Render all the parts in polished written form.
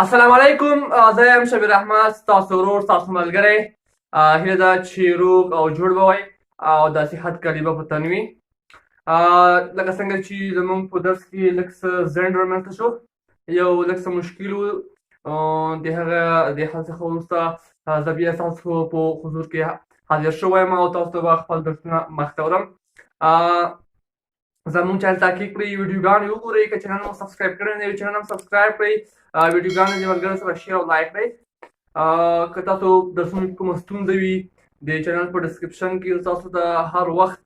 السلام علیکم. زه یم شبیر احمد، ستاسو ورور، ستاسو ملګری. هیله ده چې روغ او جوړ به وئ او د صحت کلي به په تن وي. لکه څنګه چې زموږ په درس کې لږ څه ځنډ رامنځته شو، یو لږ څه مشکل و. د حل څخه وروسته زه بیا ستاسو په حضور کې حاضر شوی یم او تاسو ته به خپل درسونه مخته وړم. زموږ چینل تعقیب کړئ، ویډیوګانې وګورئ. که چینل مو سبسکرایب کړی نه وي چینل هم سبسکرایب کړئ، ویډیوګانې د ملګرو سره شیر او لایک کړئ. که تاسو درسونو کې کومه ستونزه وي د چینل په ډسکرپشن کې تاسو ته هر وخت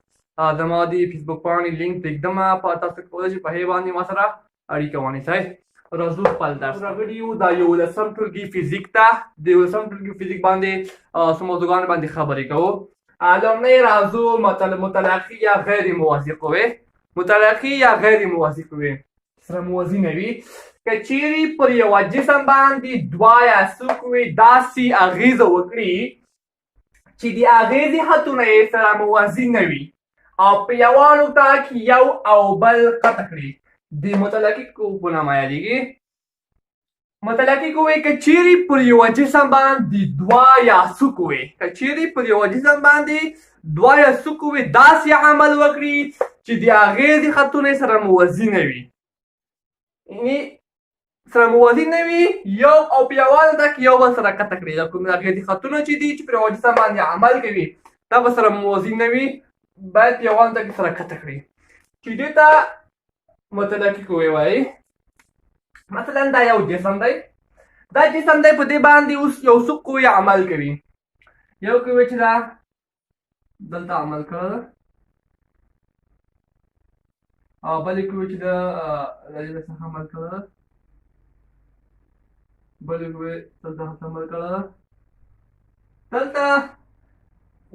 زما د فیسبوک پاڼې لینک پرېږدم، په تاسو کولی شئ په هغې باندې ما سره اړیکه ونیسئ. راځو خپل درس راغلي یو د 11 ټولګي فزیک ته. د 11 ټولګي فزیک باندې څو موضوعګانو باندې خبرې کوو. لومړی راځو متلاقي یا غیر موازي قوې. متلاقي یا غیر موازي قوې سره موازي نه وي. که چیرې پر یوه جسم باندې دوه یا څو قوې داسې اغیزه وکړي چې د اغیزې خطونه یې سره موازي نه وي او په یوه نقطه کې یو او بل قطع کړي، د متلاقي قوو په نامه یادېږي. متلاقي قوې که چیرې پر یوه جسم باندې دوه یا څو قوې که چیرې پر یوه جسم باندې دوه یا څو قوې داسې عمل وکړي چې د اغیزې خطونه یې سره موازي نه وي، یعنې سره موازي نه وي، یو او په یوه نقطه کې یو بل سره قطع کړي. دا کوم اغیزې خطونه چې دي چې پر یوه جسم باندې عمل کوي دا به سره موازي نه وي، باید په یوه نقطه کې سره قطع کړي، چې دې ته متلاقي قوې وایي. مثلا دا یو جسم دی، دا جسم دی، په دې باندې اوس یو څو قوې عمل کوي. یو قوې چې دا دلته عمل کړی ده او بلې قوې چې د دې څخه عمل کړی ده، بلې قوې دلته عمل کړی ده. دلته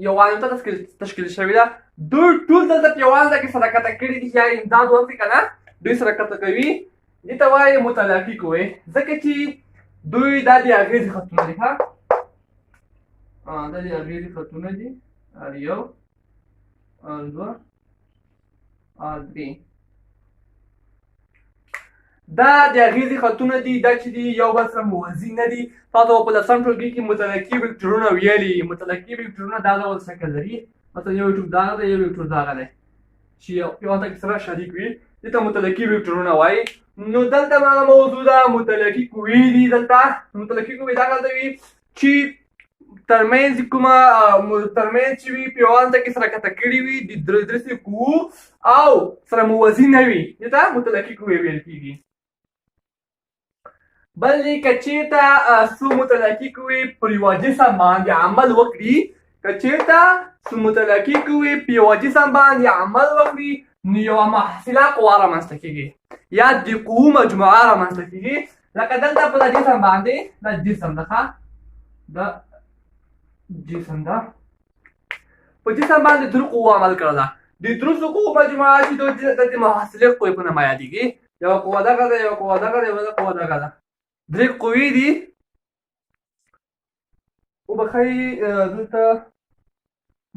یوه نقطه تشکیل شوې ده، دوی ټول دلته په یوه نقطه کې سره قطع کړي دي، یا امداد وکړي که نه دوی سره قطع کوي. دې ته وایي متلاقي قوې، ځکه چې دوی دا د اغیزې خطونه دي. دا د اغیزې خطونه دي، یو دوه درې. دا د اغیزې خطونه دي، دا چې دي یو بل سره موازي نه دي. تاسو په 10 ټولګي کې متلاقي وکتورونه ویلي. متلاقي وکتورونه دا ډول شکل لري، مثلا یو وکتور دغه دی، یو وکتور دغه دی چې یو ته سره شریک وي، دې ته متلاقي وکتورونه وایي. نو دلته هغه موضوع ده متلاقي قوې دي. دلته متلاقي قوې دا کار کوي چې ترمنځ کومه ترمنځ چې وي په یوه نقطه کې سره قطع کړي وي د درې قوو او سره موازي نه وي، دې ته متلاقي قوې ویل کېږي. بلې که چېرته څو متلاقي قوې پر یوه جسم باندې عمل وکړي، که چېرته څو متلاقي قوې په یوه جسم باندې عمل وکړي نو یوه محصله قوه رامنځته کېږي یا د قوو مجموعه رامنځته کېږي. لکه دلته په دې جسم باندې دا جسم ده، دا جسم ده، په جسم باندې درې قوو عمل کړی ده. د درې قوو مجموعه چې د محصلې قوې په نامه یادېږي. یوه قوه دغه ده، یوه قوه دغه ده، یوه قوه دغه ده. درې قوې دي. وبښئ دلته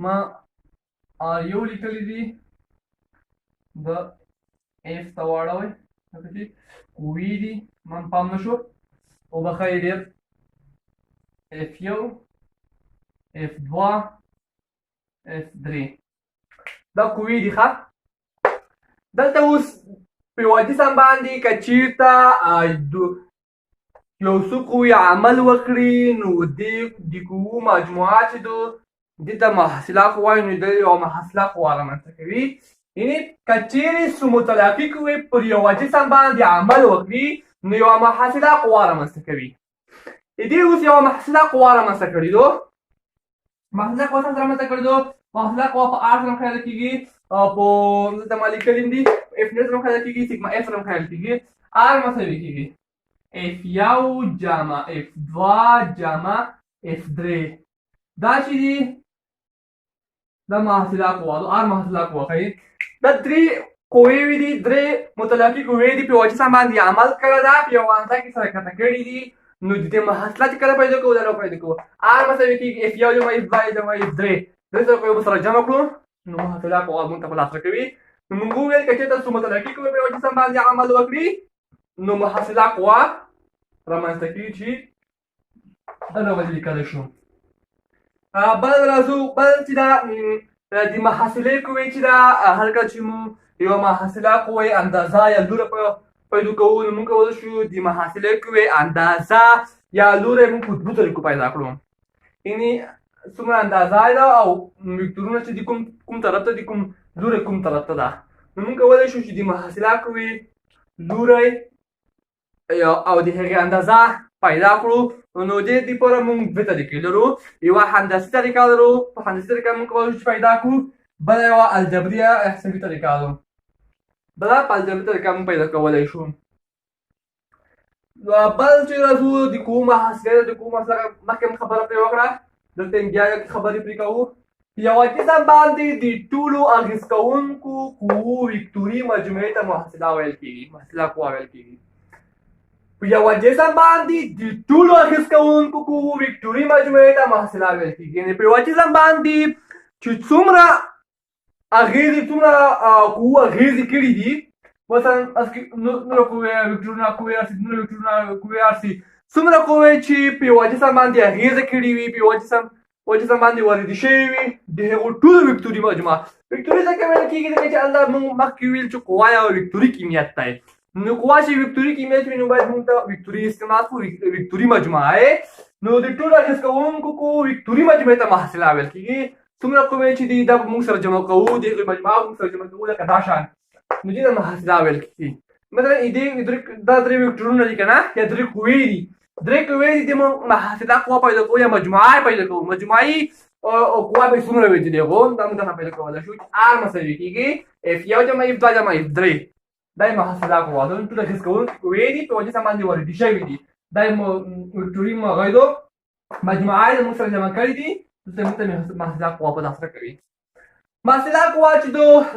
ما یو لیکلی دي، د ایف ته واړوئ، ځکه چې قوې دي ما پام نه شو. وبښئ ډېر، اف یو، اف دوه، اف درې، دا قوې دي. دلته اوس په یوه جسم باندې که چېرته یو څو قوې عمل وکړي نو د قوو مجموعه چې ده دې ته محصله قوه وایي، نو د یوه محصله قوه رامنځته کوي. یعنې که چیرې څو متلاقي قوې پر یوه جسم باندې عمل وکړي نو یوه محصله قوه رامنځته کوي. دې اوس یوه محصله قوه رامنځته کړې ده. محصله قوه څه رامنځته کړې ده؟ محصله قوه په آر سره مخیله کېږي، په دلته ما لیکلي دي اف نه سره مخیله کېږي، سیګما اف سره مخیله کېږي. آر مساوي کېږي اف یو جمع اف دوه جمع اف درې. دا چې دي دا محصله قوه ده، آر محصله قوه ښیي. دا درې قوې دي، درې متلاقي قوې دي، په یوه جسم باندې عمل کړی ده، په یوه نقطه کې سره قطع کړي دي. نو د دې محصله چې کله پیدا کوو دا نو پیدا کوو. آر مساوي کېږي اف یو جمع اف دوه جمع اف درې. درې سره قوې به سره جمع کړو نو محصله قوه موږ ته په لاس راکوي. نو موږ وویل که چېرته څو متلاقي قوې په یوه جسم باندې عمل وکړي نو محصله قوه رامنځته کېږي چې دا ولې لیکلی شو. بل راځو بل چې دا د محصلې قوې چې دا هر کله چې مو یوه محصله قوې اندازه یا لوره پیدا کوو نو موږ کولی شو د محصلې قوې اندازه یا لوره موږ په دوو طریقو پیدا کړو. یعنې څومره اندازه ده او وکتورونه چې دي کوم طرف ته دي کوم لوری کوم طرف ته ده. نو موږ کولی شو چې د محصله قوې لوری او د هغې اندازه پیدا کړو. نو دې دپاره موږ دوې طریقې لرو. یوه هندسي طریقه لرو، په هندسي طریقه موږ کولی شو چې پیدا کړو. بله یوه الجبري یا حسابي طریقه ده، بله په الجبري طریقه موږ پیدا کولی شو. بل چې راځو د قوو محصله د قوو محصله مخکې موږ خبره پرې وکړه، دلته بیا خبرې پرې کوو. یوه جسم باندې د ټولو اغېز کوونکو قوو وکتوري مجموعې ته محصله ویل کېږي، محصله قوه ویل کېږي. په یوه جسم باندې د ټولو اغېز کوونکو قوو وکتوري مجموعې ته محصله ویل کېږي. یعنې په یوه جسم باندې چې څومره قوو اغېزې کړي دي، مثلا نوره قوې وکتورونه قوې هر څه نوره وکتورونه قوې هر څه څومره قوې چې په یوه جسم باندې اغېزه کړي وي، په یوه جسم باندې واردې شوي وي، د هغو ټولو وکتوري مجموعه. وکتوري ځکه ویل کېږي ځکه چې هلته موږ مخکې ویل چې قوه یو وکتوري کمیت دی. نو قوه چې وکتوري کمیت وي نو باید موږ ته وکتوري استعمال کړو، وکتوري مجموعه یې. نو د ټولو اغېز کوونکو قوو وکتوري مجموعې ته محصله ویل کېږي. څومره قوې چې دي دا به موږ سره جمع کوو، د هغې مجموعه به موږ سره جمع کوو لکه دا شان، نو دې ته محصله ویل کېږي. مثلا دا درې وکتورونه دي که نه، یا درې قوې دي، درې قوې دي، د محصله قوه پیدا کوو یا مجموعه پیدا کوو. مجموعي قوه به څومره وي د هغو دا موږ دغه پیدا کولی شو چې R مساوي کېږي F1 جمع F2 جمع F3. دا یې محصله قوه ده. ټول اخیست کوونکي قوې دي، په یوه جسم باندې واردې شوي دي. دا یې وکتوري مغایدو مجموعه یې موږ سره جمع کړي دي، دلته موږ ته محصله قوه په داسې کوي. محصله قوه چې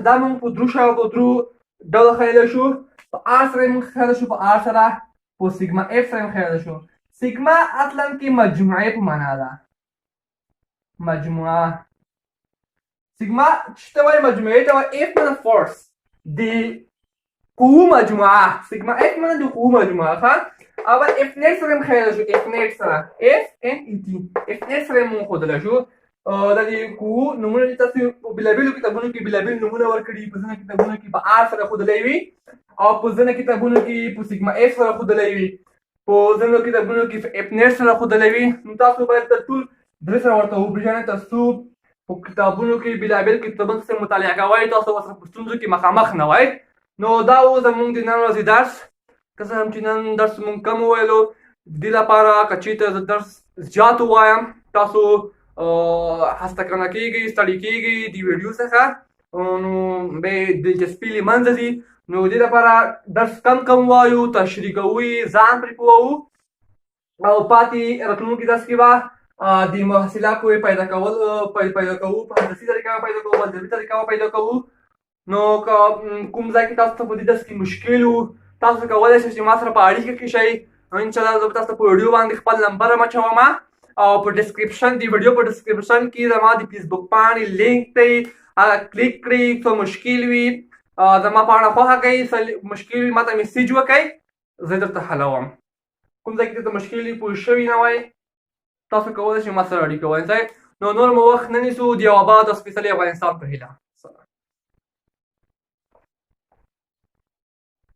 دا موږ په درو ډوله خیالی شو. په R سره یې موږ خیالی شو، په R سره په سیګما F سره یې خیالی شو. سیګما اصلا کې مجموعې په معنا ده، مجموعه. سیګما چې ته وایي مجموعې ته وایي F معنا فورس، د قوو مجموعه. سیګما F معنا د قوو مجموعه ښه. اول F نېټ سره یې خیالی شو، F نېټ سره FNET F نېټ سره یې موږ ښودلی شو. دا د قوو نومونه دي، تاسو په بېلابېلو کتابونو کې بېلابېل نومونه ورکړي. په ځینو کتابونو کې په R سره ښودلی وي او په ځینو کتابونو کې په سیګما F سره ښودلی وي، په ځینو کتابونو کې په F نېټ سره ښودلی وي. نو تاسو باید دا ټول درې سره ورته وپېژنئ. تاسو په کتابونو کې بېلابېل کتابونو سره مطالعه کوئ، تاسو ورسره په ستونزو کې مخامخ نه وئ. نو دا و زموږ د نن ورځې درس. که څه هم چې نن درس موږ کم وویلو، د دې لپاره که چېرته زه درس زیات ووایم تاسو هستکانه کېږئ، ستړي کېږئ د ویډیو څخه، نو بیا دلچسپي له منځه ځي. نو دې لپاره درس کم وایو، تشریح کوو یې، ځان پرې پوهوو او پاتې راتلونکي درس کې به د محصله قوې پیدا کوو، په هندسي طریقه به پیدا کوو، په الجبري طریقه به پیدا کوو. نو که کوم ځای کې تاسو ته په دې درس کې مشکل و، تاسو کولی شئ چې ما سره په اړیکه کې شئ. انشاءالله زه به تاسو ته په ویډیو باندې خپل نمبر هم اچوم او په ډسکرپشن د ویډیو په ډسکرپشن کې زما د فیسبوک پاڼې لینک دی، هغه کلیک کړئ. څه مشکل وي زما پاڼه خوښه کړئ، څه مشکل وي ما ته میسیج وکړئ، زه درته حلوم. کوم ځای کې درته مشکل وي پوه شوي نه وئ، تاسو کولی شئ ما سره اړیکه ونیسئ. نو نور مو وخت نه نیسو. د یو اباد او سپېڅلي افغانستان په هیله.